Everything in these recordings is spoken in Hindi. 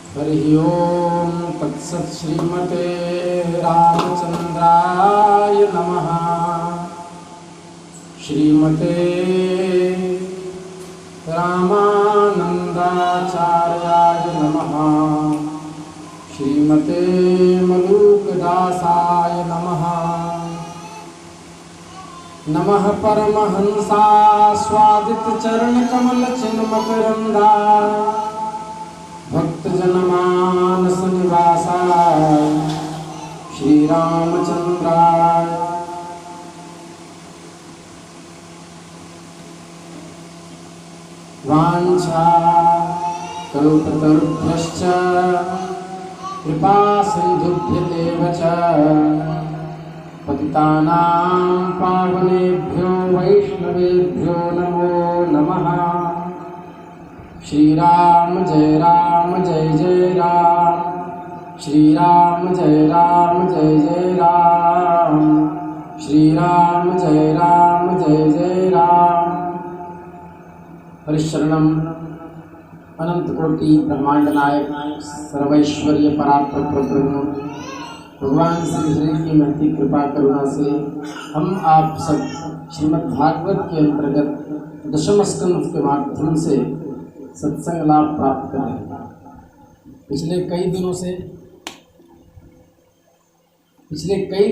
हरि ओम तत्सत् श्रीमते रामचंद्राय नमः। श्रीमते रामानंदाचार्याय नमः। श्रीमते मलूकदासाय नमः। नमः परमहंसास्वादित चरण कमल चिन्मकरंदा भक्तजनमानस निवासाय श्री रामचंद्राय। वाञ्छा कल्पतरुभ्यश्च कृपा सिन्धुभ्येव च पतितानां पावनेभ्यो वैष्णवेभ्यो नमो नमः। श्री राम जय जय राम। श्री राम जय जय राम। श्री राम जय जय राम। परिशरणम अनंत कोटि ब्रह्मांड नायक सर्वैश्वर्य परात्पर ब्रह्म भगवान श्री हरि की महती कृपा करुणा से हम आप सब श्रीमद् भागवत के अंतर्गत दशम स्कंध के माध्यम से सत्संग लाभ प्राप्त कर रहे हैं। पिछले कई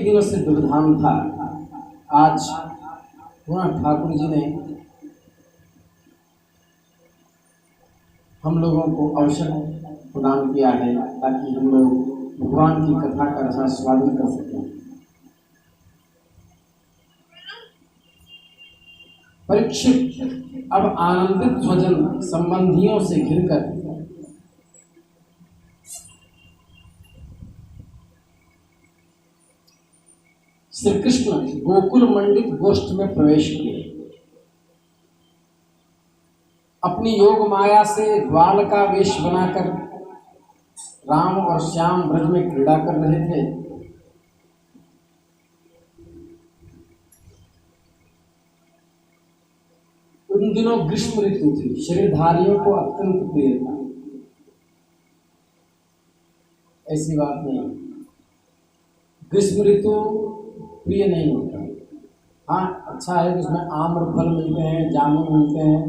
दिनों से दुर्धाम था। आज वहाँ ठाकुर जी ने हम लोगों को अवसर प्रदान किया है ताकि हम लोग भगवान की कथा का रसास्वादन कर सकें। परीक्षित अब आनंदित स्वजन संबंधियों से घिरकर श्री कृष्ण गोकुल मंडित गोष्ठ में प्रवेश किए। अपनी योग माया से ग्वाल का वेश बनाकर राम और श्याम ब्रज में क्रीड़ा कर रहे थे। उन दिनों ग्रीष्म ऋतु थी। शरीरधारियों को अत्यंत प्रिय था। ऐसी बात नहीं, ग्रीष्म ऋतु प्रिय नहीं होता। हाँ, अच्छा है कि उसमें आम और फल मिलते हैं, जामुन मिलते हैं,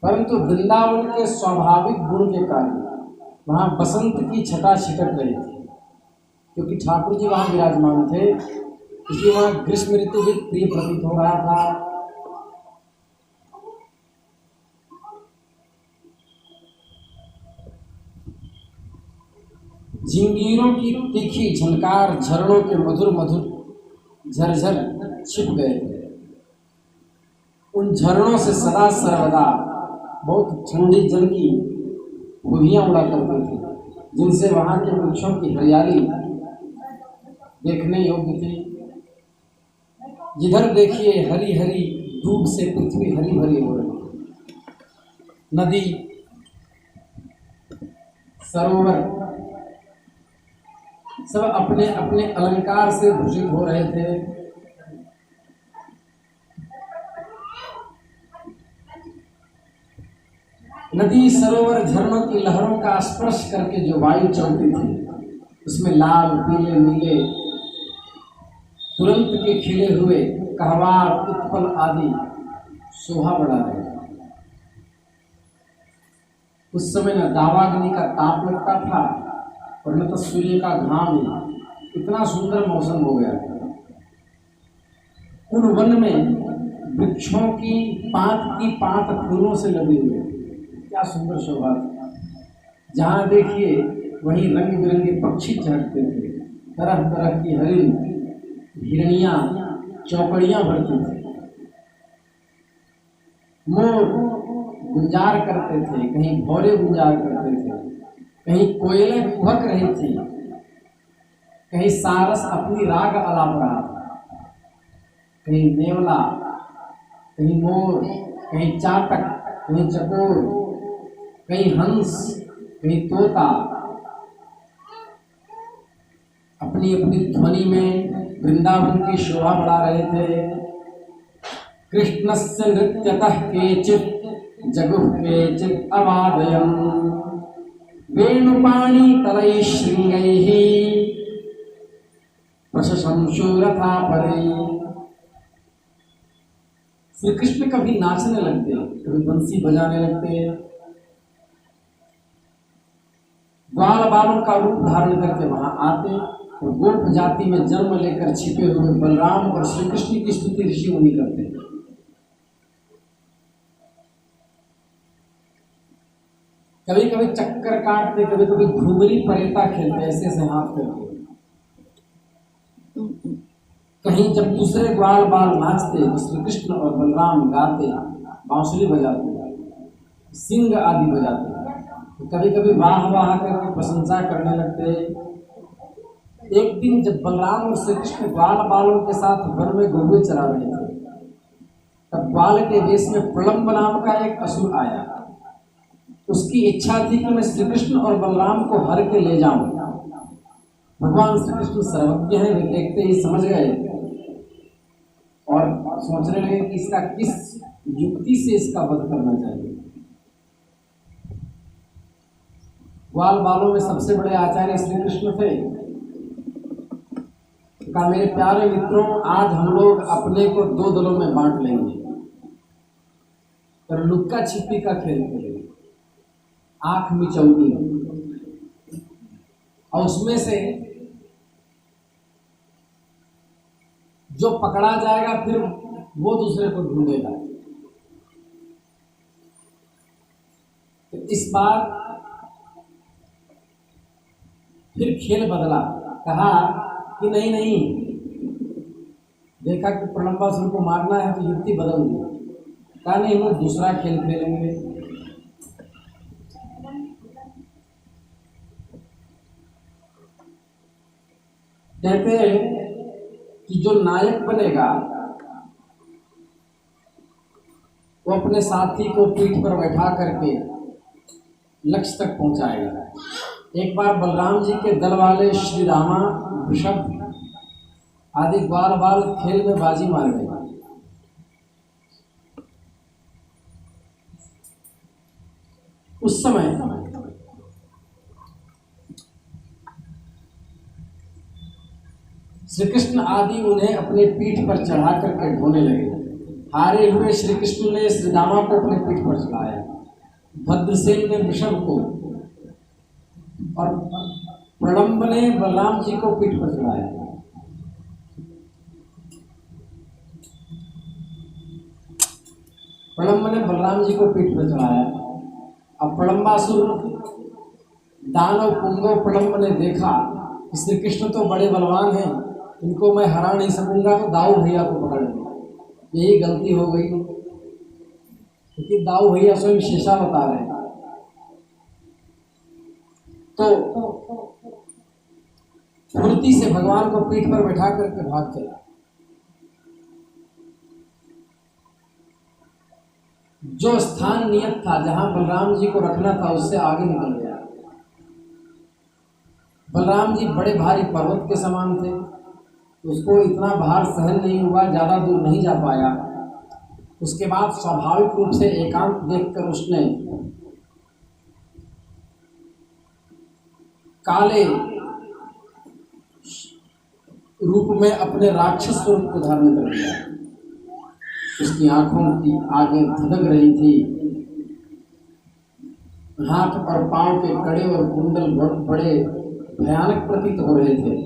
परंतु वृंदावन के स्वाभाविक गुण के कारण वहाँ बसंत की छटा छिटक रही थी। क्योंकि ठाकुर जी वहाँ विराजमान थे, इसलिए वहाँ ग्रीष्म ऋतु भी प्रिय प्रतीत हो रहा था। झिंगीरों की तीखी झनकार झरनों के मधुर मधुर झरझर छिप गए थे। उन झरनों से सदा सर्वदा बहुत ठंडी जल की भूवियाँ उड़ा करती थी, जिनसे वहाँ के वृक्षों की हरियाली देखने योग्य थी। जिधर देखिए हरी हरी धूप से पृथ्वी हरी भरी हो रही थी। नदी, सरोवर सब अपने अपने अलंकार से भूषित हो रहे थे। नदी, सरोवर, झरनों की लहरों का स्पर्श करके जो वायु चलती थी, उसमें लाल, पीले, नीले, तुरंत के खिले हुए कहवार, उत्पल आदि शोभा बढ़ा रहे थे। उस समय न दावाग्नि का ताप लगता था और न तो सूर्य का घाम। इतना सुंदर मौसम हो गया था। उन वन में वृक्षों की पात फूलों से लगे हुए, क्या सुंदर शोभा थी। जहाँ देखिए वहीं रंग बिरंगे पक्षी चहकते थे। तरह तरह की हरिण, हिरनियाँ, चौकड़ियाँ भरती थी। मोर गुंजार करते थे, कहीं भौरे गुंजार करते थे, कहीं कोयलें कुहक रही थी, कहीं सारस अपनी राग आलाप रहा था, कहीं नेवला, कहीं मोर, कहीं चातक, कहीं चकोर, कहीं हंस, कहीं तोता अपनी अपनी ध्वनि में वृंदावन की शोभा बढ़ा रहे थे। कृष्णस्य नृत्यतः केचित् जगुप्पेचित् अवादयम् वेणुपाणि तलैः श्रृंगैः प्रशंशुरथा परे। श्री कृष्ण कभी नाचने लगते, कभी बंसी बजाने लगते, ग्वाल बालों का रूप धारण करके वहां आते और गोप जाति में जन्म लेकर छिपे हुए बलराम और श्री कृष्ण की स्तुति ऋषि मुनि करते हैं। कभी कभी चक्कर काटते, कभी कभी घुंघरी परेता खेलते, ऐसे ऐसे हाथ करके। कहीं जब दूसरे ग्वाल बाल नाचते तो श्री कृष्ण और बलराम गाते, बांसुरी बजाते, सिंग आदि बजाते। तो कभी कभी वाह वाह करके प्रशंसा करने लगते। एक दिन जब बलराम और श्री कृष्ण ग्वाल बालों के साथ वन में गौवे चरा रहे थे, तब ग्वाल के वेश में प्रलंब नाम का एक असुर आया। उसकी इच्छा थी कि मैं श्री कृष्ण और बलराम को हर के ले जाऊं। भगवान श्री कृष्ण सर्वज्ञ हैं, वे देखते ही समझ गए और सोचने लगे कि इसका किस युक्ति से इसका वध करना चाहिए। ग्वाल बालों में सबसे बड़े आचार्य श्री कृष्ण थे। कहा, मेरे प्यारे मित्रों, आज हम लोग अपने को दो दलों में बांट लेंगे और लुक्का छिपी का खेल खेलेंगे, आंख मिचौनी, और उसमें से जो पकड़ा जाएगा फिर वो दूसरे को ढूंढेगा। तो इस बार फिर खेल बदला। कहा कि नहीं नहीं, देखा कि प्रलंबासुर को मारना है तो युक्ति बदल दी। कहा नहीं, वो दूसरा खेल खेलेंगे। कहते हैं कि जो नायक बनेगा वो अपने साथी को पीठ पर बैठा करके लक्ष्य तक पहुंचाएगा। एक बार बलराम जी के दल वाले श्री रामा, वृषभ आदि ग्वाल बाल खेल में बाजी मार गए। उस समय श्री कृष्ण आदि उन्हें अपने पीठ पर चढ़ा करके ढोने लगे। हारे हुए श्री कृष्ण ने श्री दामा को अपने पीठ पर चढ़ाया, भद्रसेन ने वृषभ को और प्रलंब ने बलराम जी को पीठ पर चढ़ाया। प्रलंब ने बलराम जी को पीठ पर चढ़ाया। अब प्रलंबासुर दानव पुंगव प्रलंब ने देखा कि श्री कृष्ण तो बड़े बलवान हैं, इनको मैं हरा नहीं सकूंगा, तो दाऊ भैया को पकड़ लिया। यही गलती हो गई, क्योंकि दाऊ भैया स्वयं शेषा बता रहे हैं। तो फुर्ती से भगवान को पीठ पर बैठा करके भाग चला। जो स्थान नियत था जहां बलराम जी को रखना था, उससे आगे निकल गया। बलराम जी बड़े भारी पर्वत के समान थे, उसको इतना भार सहन नहीं हुआ, ज्यादा दूर नहीं जा पाया। उसके बाद स्वाभाविक रूप से एकांत देखकर उसने काले रूप में अपने राक्षस स्वरूप को धारण कर लिया। उसकी आंखों की आगे धधक रही थी, हाथ और पांव के कड़े और कुंडल बड़े भयानक प्रतीत हो रहे थे।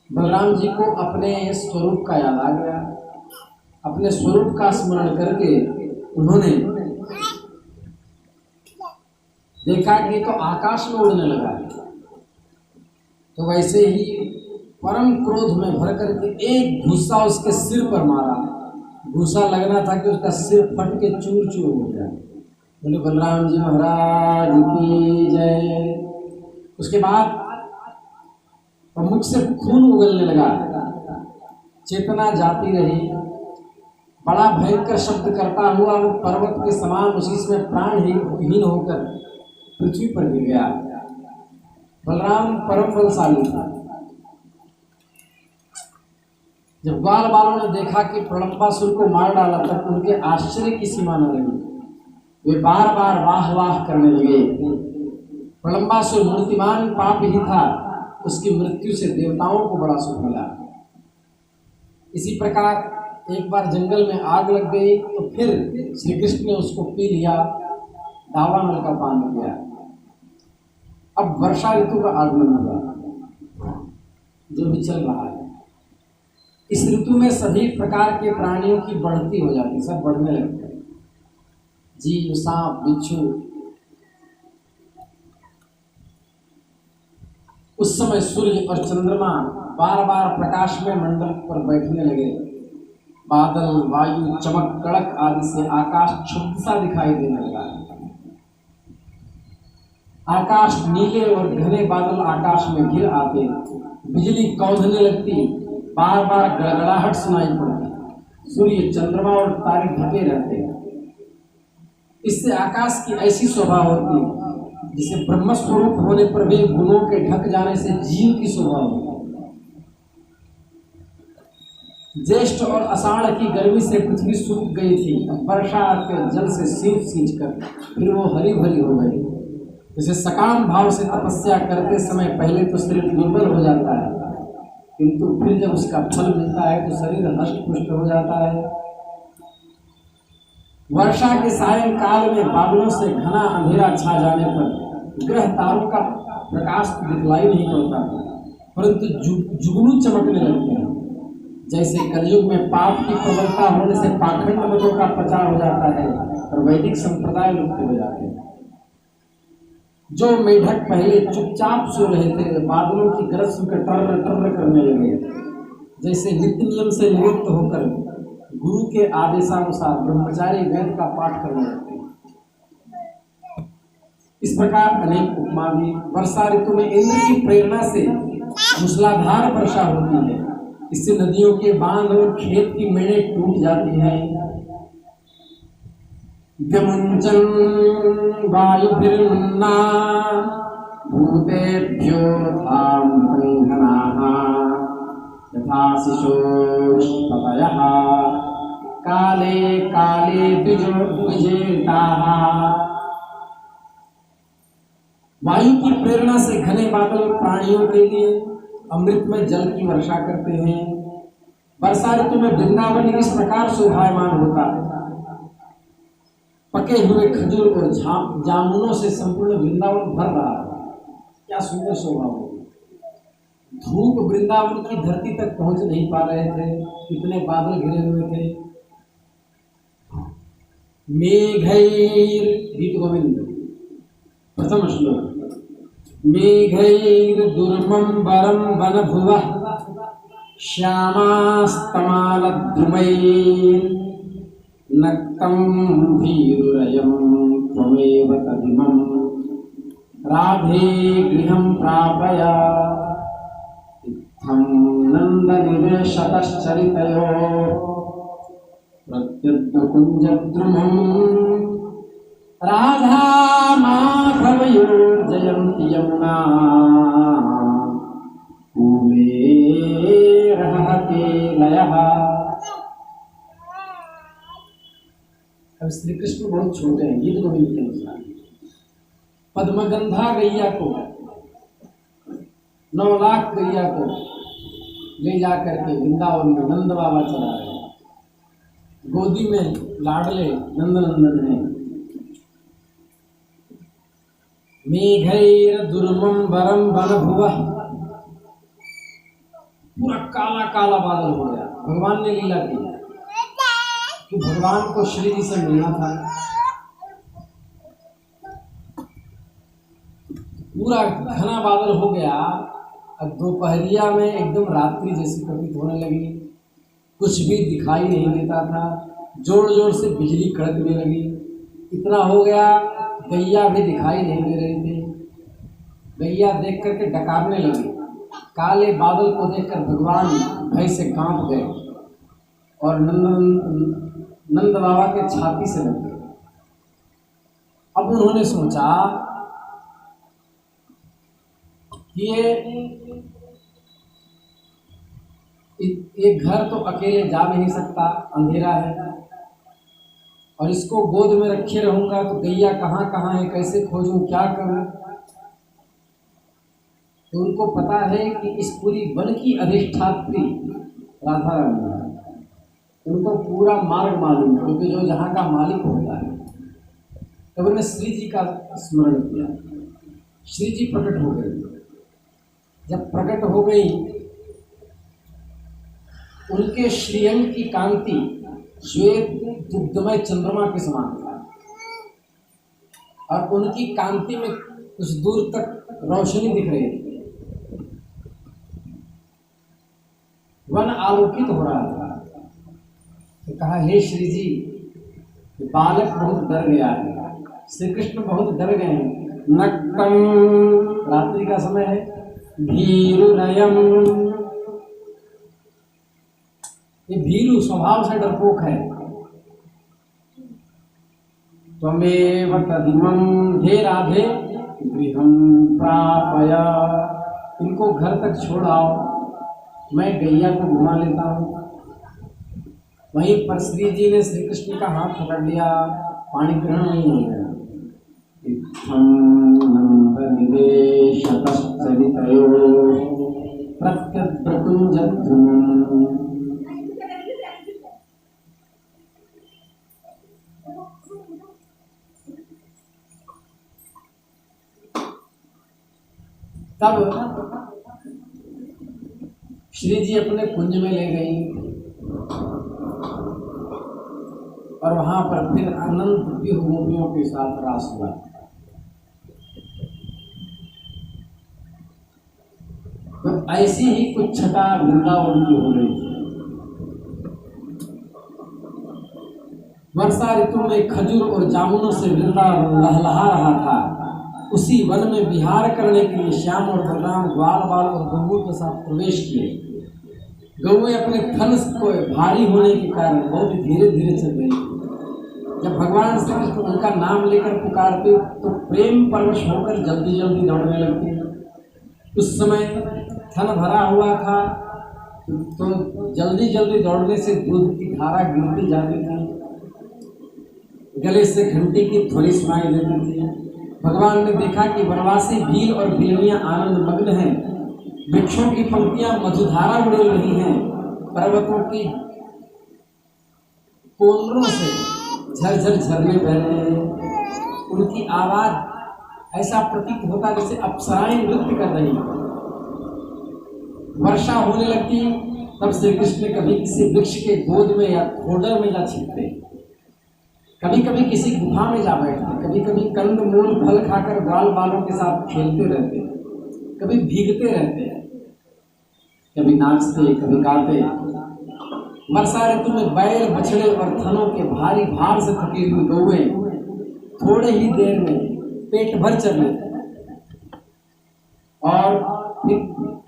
बलराम जी को अपने स्वरूप का याद आ गया। अपने स्वरूप का स्मरण करके उन्होंने देखा कि तो आकाश में उड़ने लगा है। तो वैसे ही परम क्रोध में भर करके एक घुसा उसके सिर पर मारा। घुसा लगना था कि उसका सिर फट के चूर चूर हो गया। बोले बलराम जी महाराज की जय। उसके बाद मुख से खून उगलने लगा, चेतना जाती रही। बड़ा भयंकर शब्द करता हुआ वो पर्वत के समान उसी में प्राणहीन होकर पृथ्वी पर गिर गया। बलराम परम बलशाली था। जब ग्वाल बालों ने देखा कि प्रलंबासुर को मार डाला तब उनके आश्चर्य की सीमा न रही। वे बार बार वाह वाह करने लगे। प्रलंबासुर मूर्तिमान पाप ही था, उसकी मृत्यु से देवताओं को बड़ा सुख मिला। इसी प्रकार एक बार जंगल में आग लग गई तो फिर श्री कृष्ण ने उसको पी लिया, दावानल का पान किया। अब वर्षा ऋतु का आगमन हुआ जो भी चल रहा है। इस ऋतु में सभी प्रकार के प्राणियों की बढ़ती हो जाती, सब बढ़ने लगते हैं, जीव, सांप, बिच्छू। उस समय सूर्य और चंद्रमा बार बार प्रकाश में मंडल पर बैठने लगे। बादल, वायु, चमक, कड़क आदि से आकाश क्षुब्ध सा दिखाई देने लगा। आकाश नीले और घने बादल आकाश में घिर आते, बिजली कौंधने लगती, बार बार गड़गड़ाहट सुनाई पड़ती, सूर्य, चंद्रमा और तारे ढके रहते। इससे आकाश की ऐसी शोभा होती जिसे ब्रह्म स्वरूप होने पर भी गुणों के ढक जाने से जीव की शोभा होती। ज्येष्ठ और आषाढ़ की गर्मी से पृथ्वी सूख गई थी, वर्षा के जल से सींच कर फिर वो हरी भरी हो गई। जैसे सकाम भाव से तपस्या करते समय पहले तो शरीर दुर्बल हो जाता है, किंतु फिर जब उसका फल मिलता है तो शरीर हष्ट पुष्ट हो जाता है। वर्षा के सायंकाल में बादलों से घना अंधेरा छा जाने पर ग्रह तारों का प्रकाश दिखलाई नहीं पड़ता, परंतु जुगनू चमकने लगते हैं। जैसे कलयुग में पाप की प्रबलता होने से पाखंड मतों का प्रचार हो जाता है और वैदिक संप्रदाय लुप्त हो जाते हैं। जो मेढक पहले चुपचाप सो रहे थे, बादलों की गरज सुनकर टर्र टर्र करने लगे। जैसे नित्य नियम से निवृत्त होकर गुरु के आदेशानुसार ब्रह्मचारी वेद का पाठ करने लगते हैं। इस प्रकार अनेक उपमा भी। वर्षा ऋतु में इंद्र की प्रेरणा से मूसलाधार वर्षा होती है। इससे नदियों के बांध और खेत की मेड़ें टूट जाती हैं। व्यमुञ्चन् वायुभिर्मुन्ना भूतेभ्यो धाम बन्धनाः यथा शिशोष्पतयः काले काले द्विजेताः। वायु की प्रेरणा से घने बादल प्राणियों के लिए अमृतमय जल की वर्षा करते हैं। वर्षा ऋतु में वृंदावन इस प्रकार शोभायमान होता है। पके हुए खजूर और जामुनों से संपूर्ण वृंदावन भर रहा है। क्या सुंदर शोभा होगी। धूप वृंदावन की धरती तक पहुंच नहीं पा रहे थे, इतने बादल घिरे हुए थे। मेघैर, गीत गोविंद प्रथम श्लोक। मेघैर दुर्मंबरम वनभुवः श्यामास्तमालद्रुमैः नक्तं भीरुरयं त्वमेव तदिमं राधे गृहं प्रापय इत्थं नन्दनिवेशतश्चरितयोः प्रत्युद्कुञ्जद्रुमं राधा माधवयोर्जयन्ति यमुना कूलेरहते लयः। अब श्री कृष्ण बहुत छोटे हैं, गीत गोविंद के अनुसार। पद्मगंधा गैया को, 9 लाख गैया को ले जा करके वृंदावन में नंद बाबा चला रहे हैं। गोदी में लाडले नंदनंदन है। मेघैर दुर्मंबरम वनभुवः, पूरा काला काला बादल हो गया। भगवान ने लीला की कि भगवान को श्री जी से मिलना था। पूरा घना बादल हो गया। अब दोपहरिया में एकदम रात्रि जैसी प्रतीत होने लगी, कुछ भी दिखाई नहीं देता था। जोर जोर से बिजली कड़कने लगी। इतना हो गया, गैया भी दिखाई नहीं दे रही थी। गैया देख करके डकारने लगी। काले बादल को देखकर भगवान भय से कांप गए और नंद बाबा के छाती से लग गए। अब उन्होंने सोचा कि ये एक घर तो अकेले जा नहीं सकता, अंधेरा है, और इसको गोद में रखे रहूंगा तो गैया कहाँ कहाँ है, कैसे खोजूं, क्या करूं। तो उनको पता है कि इस पूरी वन की अधिष्ठात्री राधा रानी है, उनको पूरा मार्ग मालूम है, क्योंकि जो जहाँ का मालिक होता है। तब उन्होंने श्री जी का स्मरण किया, श्री जी प्रकट हो गए। जब प्रकट हो गई, उनके श्रीअंग की कांति श्वेत दुग्धमय चंद्रमा के समान था, और उनकी कांति में कुछ दूर तक रोशनी दिख रही थी। वन आलोकित हो रहा था। तो कहा, हे श्री जी, बालक बहुत डर गया है, श्री कृष्ण बहुत डर गए हैं। नक्तम, रात्रि का समय है, भीरुनयम, ये भीरु स्वभाव से डरपोक है। त्वमेव तदिमं, हे राधे, गृहं प्रापय, इनको घर तक छोड़ आओ, मैं गैया को घुमा लेता हूँ। वहीं पर श्री जी ने श्री कृष्ण का हाथ पकड़ लिया, पाणी ग्रहण नहीं हो गया। तब श्री जी अपने कुंज में ले गई, और वहां पर फिर अनंत गोपियों के साथ रास हुआ। तो ऐसी ही कुछ छटा वृंदावन की हो रही थी। वर्षा ऋतु में खजूर और जामुनों से वृंदावन लहलहा रहा था। उसी वन में विहार करने के लिए श्याम और बलराम ग्वाल बाल और गौओं के साथ प्रवेश किए। गौएं अपने थन को भारी होने के कारण बहुत धीरे धीरे चल रही थी। जब भगवान श्री कृष्ण उनका नाम लेकर पुकारते तो प्रेम परवश होकर जल्दी जल्दी दौड़ने लगते। उस समय थन भरा हुआ था, तो जल्दी जल्दी दौड़ने से दूध की धारा गिरती जाती थी, गले से घंटी की ध्वनि सुनाई देती थी। भगवान ने देखा कि वनवासी भील और भीलनियां आनंद मग्न हैं, वृक्षों की पंक्तियां मधुधारा उड़ेल रही हैं, पर्वतों की कोनरों से झरझर झरने बह रहे हैं। उनकी आवाज ऐसा प्रतीत होता जैसे अप्सराएं नृत्य कर रही हैं। वर्षा होने लगती, तब श्री कृष्ण कभी किसी वृक्ष के गोद में या खोडर में जा छिपते, कभी कभी किसी गुफा में जा बैठते, कभी कभी कंद मूल फल खाकर ग्वाल बालों के साथ खेलते रहते, कभी भीगते रहते, कभी नाचते, कभी गाते। वर्षा ऋतु में बैल बछड़े और थनों के भारी भार से थकी हुई गौएं थोड़े ही देर में पेट भर चल लेते, और फिर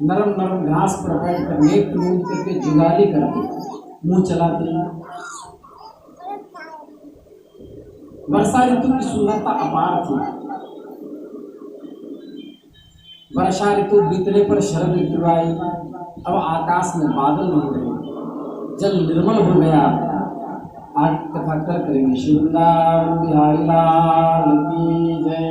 नरम नरम घास पर बैठकर नेत्र मूंद करके जुगाली करती, मुंह चलाती। वर्षा ऋतु की सुंदरता अपार थी। वर्षा ऋतु बीतने पर शरद ऋतु आई। अब आकाश में बादल नहीं रहे, जल निर्मल हो गया। आज कथा कर करेंगे। श्री वृंदावन बिहारी लाल की जय।